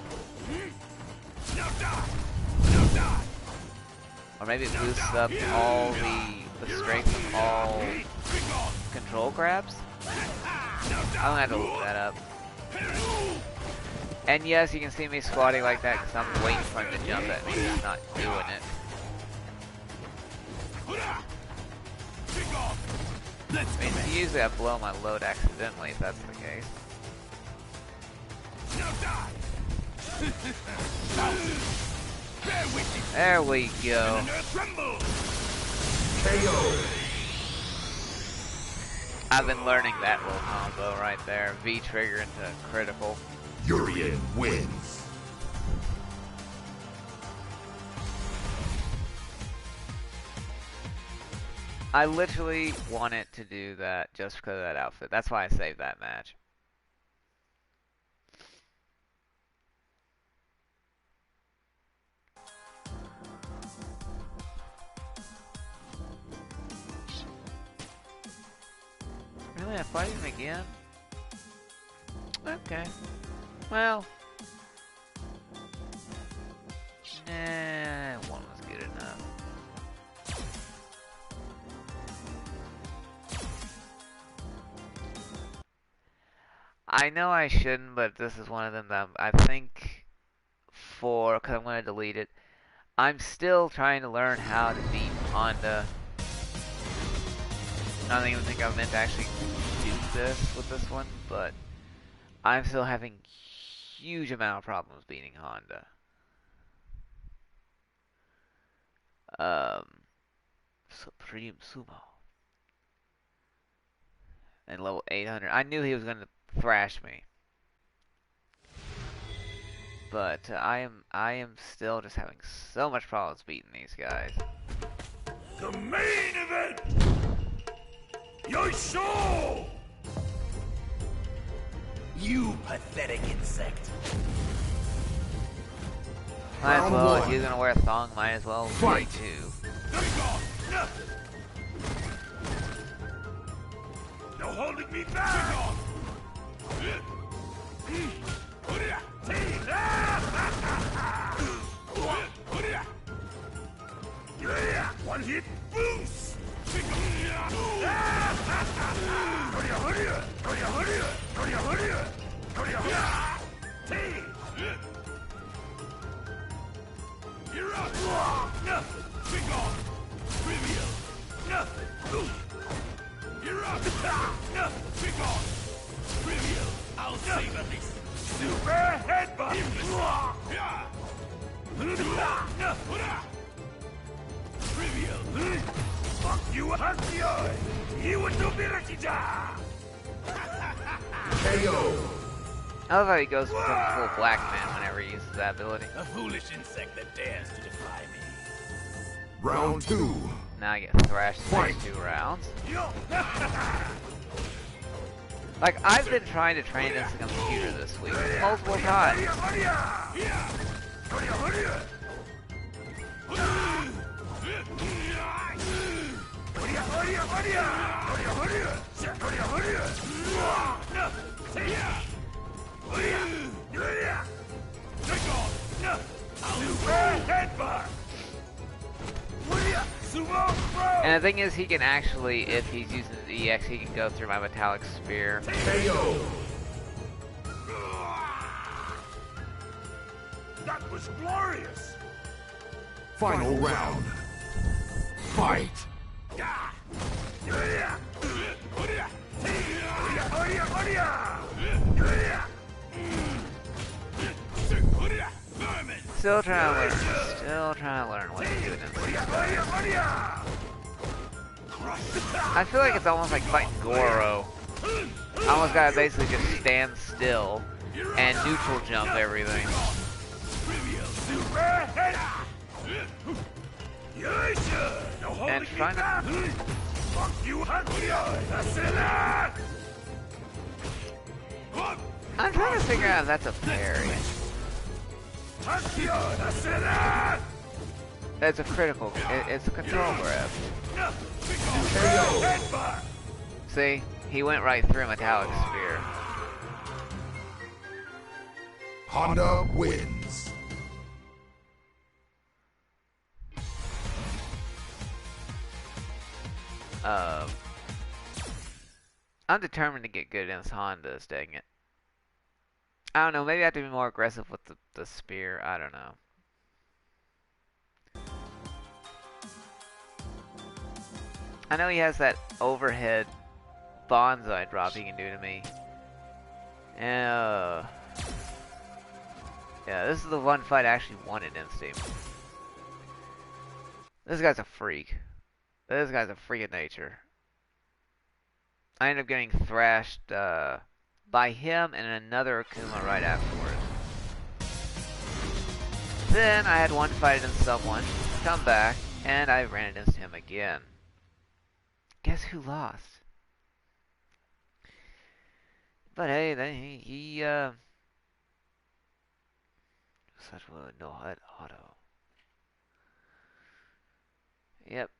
or maybe it boosts up all the strength of all control grabs. I'm gonna have to look that up. And yes, you can see me squatting like that because I'm waiting for him to jump at me. He's not doing it. I mean, usually I blow my load accidentally if that's the case. There we go. KO. I've been learning that little combo right there. V trigger into critical. Urian wins. I literally wanted to do that just because of that outfit. That's why I saved that match. Really? I fight him again? Okay. Well. Nah, one was good enough. I know I shouldn't, but this is one of them that I think because I'm going to delete it, I'm still trying to learn how to beat Honda. I don't even think I meant to actually do this with this one, but I'm still having huge amount of problems beating Honda. Supreme Sumo. And level 800. I knew he was going to thrash me. But I am still just having so much problems beating these guys. The main event! Yoisho! You pathetic insect. Might as Round well, if one. you're gonna wear a thong, might as well wear Fight. two. No holding me back! One hit boost! You're up! Pick off! Trivial! You're up! Pick off! Trivial! I'll savor this! Super headbutt! Trivial! Fuck you, Hankyo! You would do Mirachija! KO. I love how he goes full black man whenever he uses that ability. A foolish insect that dares to defy me. Round two. Now I get thrashed the next 2 rounds. Like, I've been trying to train this computer this week multiple times. And the thing is, he can actually, if he's using the EX, he can go through my metallic spear. KO. That was glorious! Final round. Fight. Still trying to learn. Still trying to learn what to do in this. I feel like it's almost like fighting Goro. I almost gotta basically just stand still and neutral jump everything. And trying to... Fuck you, I'm trying to figure out if that's a parry. That's a critical. It's a control grab. See? He went right through metallic spear. Honda wins. I'm determined to get good against Hondas, dang it. I don't know, maybe I have to be more aggressive with the spear, I don't know. I know he has that overhead bonsai drop he can do to me. Yeah, this is the one fight I actually wanted in Steam. This guy's a freak. This guy's a freak of nature. I ended up getting thrashed by him and another Akuma right afterwards. Then I had one fight against someone, come back, and I ran against him again. Guess who lost? But hey, then he such a no HUD auto. Yep.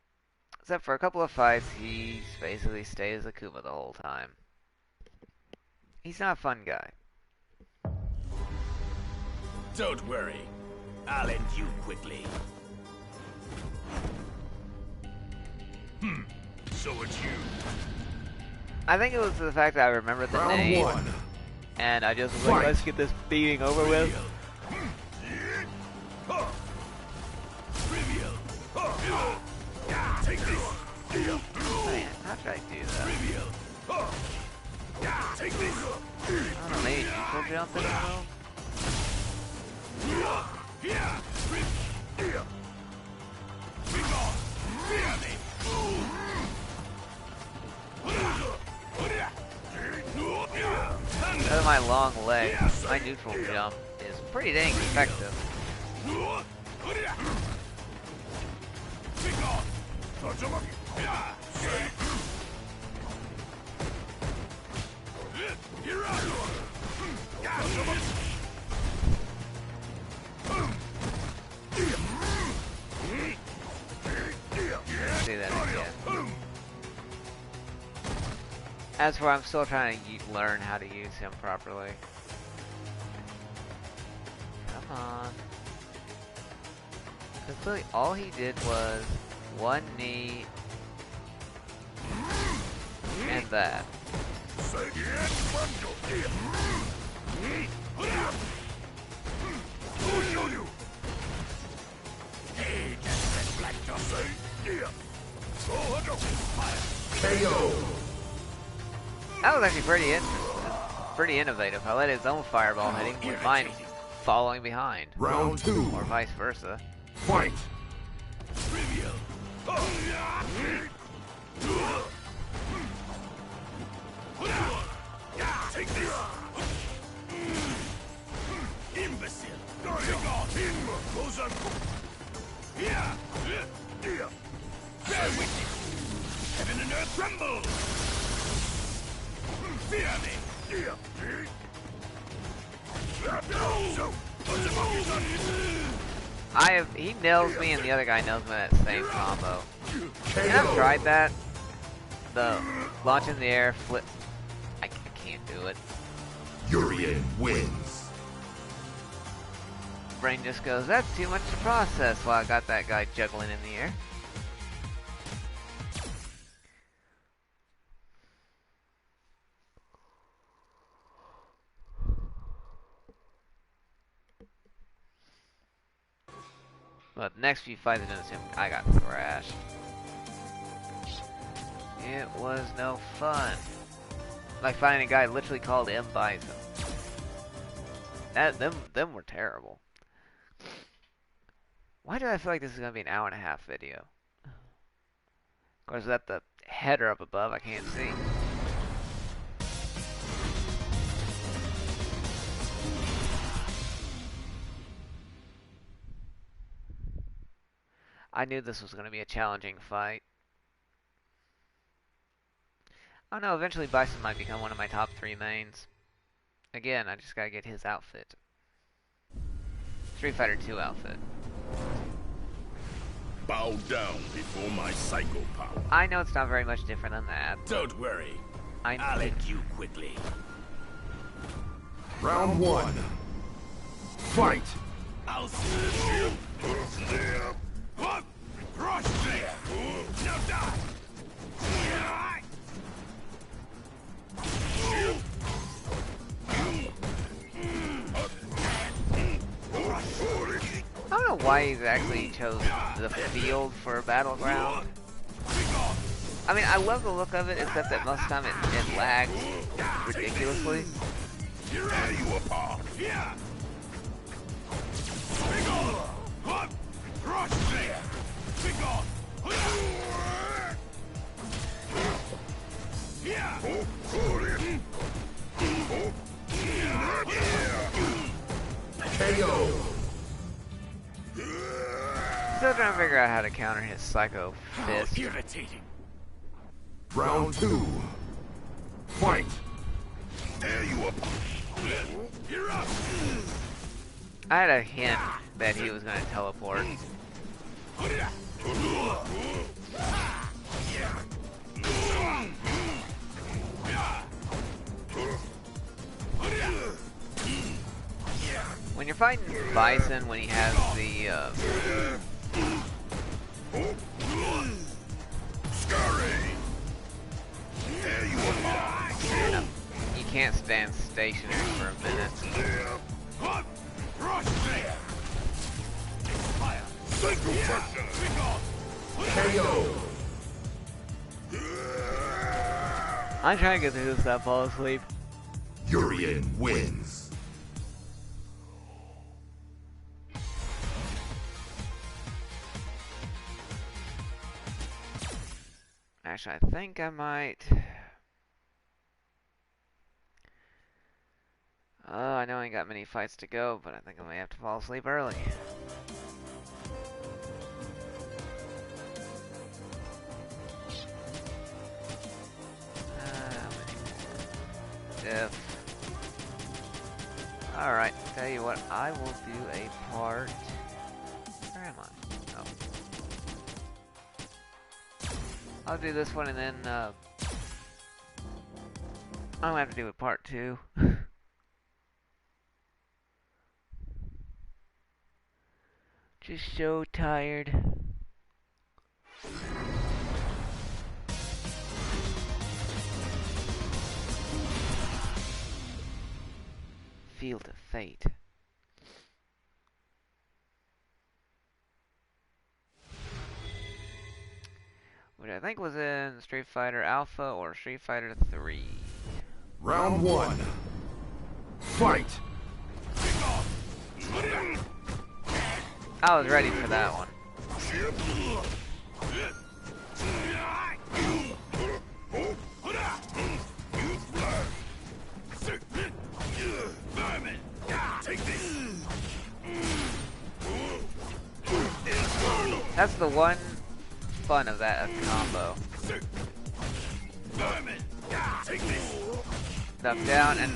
Except for a couple of fights, he basically stays Akuma the whole time. He's not a fun guy. Don't worry. I'll end you quickly. So it's you. I think it was the fact that I remembered the Round name, one. and I just was like, Fight. let's get this beating over with. Trivial. Man, how should I do that? Take this. I don't know, maybe neutral jump it a little? Because of my long legs, my neutral jump is pretty dang effective. See that again. That's where I'm still trying to learn how to use him properly. Come on. Because really all he did was one knee and that. KO. That was actually pretty interesting. Pretty innovative. I let his own fireball hit him with mine following behind. Round 2. Or vice versa. Fight. Take this. Imbecile. Goes on. Bear witness. Heaven and earth tremble. Fear me. He nails me and the other guy nails me in that same combo. And I've tried that. The launch in the air, flip. I can't do it. Urian wins. Brain just goes, that's too much to process while I got that guy juggling in the air. But the next few fights against him, I got thrashed. It was no fun. Like finding a guy literally called M. Bison. Them were terrible. Why do I feel like this is going to be an hour and a half video? Of course, without the header up above, I can't see. I knew this was going to be a challenging fight. Oh no, eventually Bison might become one of my top 3 mains. Again, I just gotta get his outfit. Street Fighter 2 outfit. Bow down before my psycho power. I know it's not very much different than that. Don't worry. I'll end you quickly. Round 1. Fight. I'll see you. Crush there. Now die. I don't know why he actually chose the field for a battleground. I mean, I love the look of it, except that most of the time it lags ridiculously. KO. Still trying to figure out how to counter his psycho fist. Irritating. Round 2. Fight. There you are. You're up. I had a hint that he was going to teleport. When you're fighting Bison, when he has the you can't stand stationary for a minute. KO. I'm trying to get through this without falling asleep. Urian wins. Actually, I think I might. Oh, I know I ain't got many fights to go, but I think I may have to fall asleep early. If. Alright, tell you what, I will do a part. Where am I? Oh. I'll do this one and then, I'm gonna have to do a part 2. Just so tired. Field of Fate. Which I think was in Street Fighter Alpha or Street Fighter 3. Round 1. Fight! I was ready for that one. That's the one fun of that combo. Duck down, and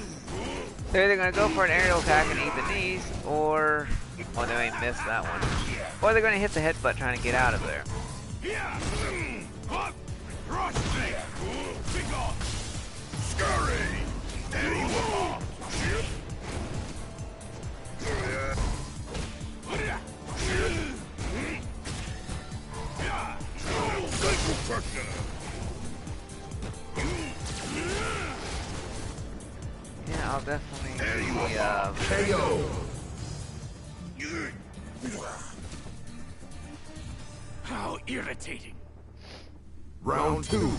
they're either gonna go for an aerial attack and eat the knees, or well, they may miss that one, or they're gonna hit the headbutt trying to get out of there. Yeah, I'll definitely KO! How irritating. Round 2.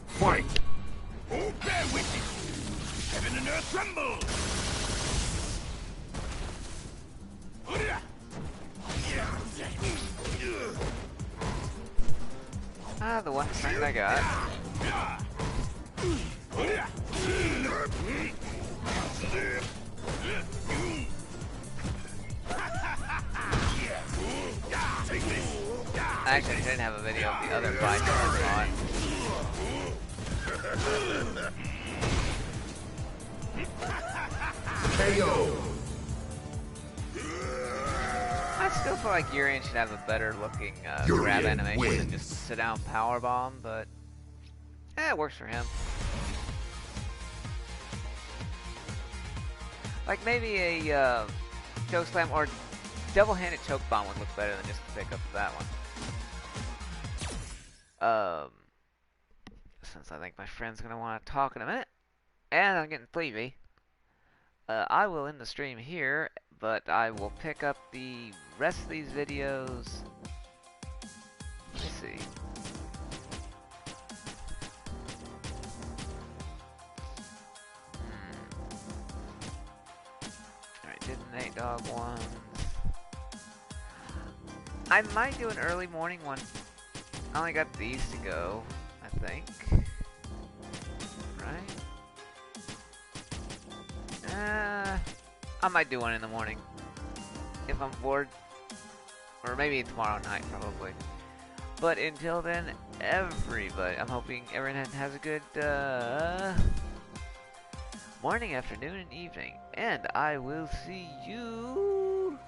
Fight! Oh, bear witness. Heaven and earth tremble. Ah, the one thing I got. Actually, I didn't have a video of the other fight that KO! I still feel like Urian should have a better looking grab animation than just sit down power bomb, but it works for him. Like maybe a choke slam or double-handed choke bomb would look better than just pick up that one. Since I think my friend's gonna want to talk in a minute, and I'm getting sleepy, I will end the stream here, but I will pick up the rest of these videos. Let's see. Alright, did an 8-dog one. I might do an early morning one. I only got these to go, I think. Right? I might do one in the morning. If I'm bored. Or maybe tomorrow night, probably. But until then, everybody, I'm hoping everyone has a good morning, afternoon, and evening. And I will see you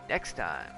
next time.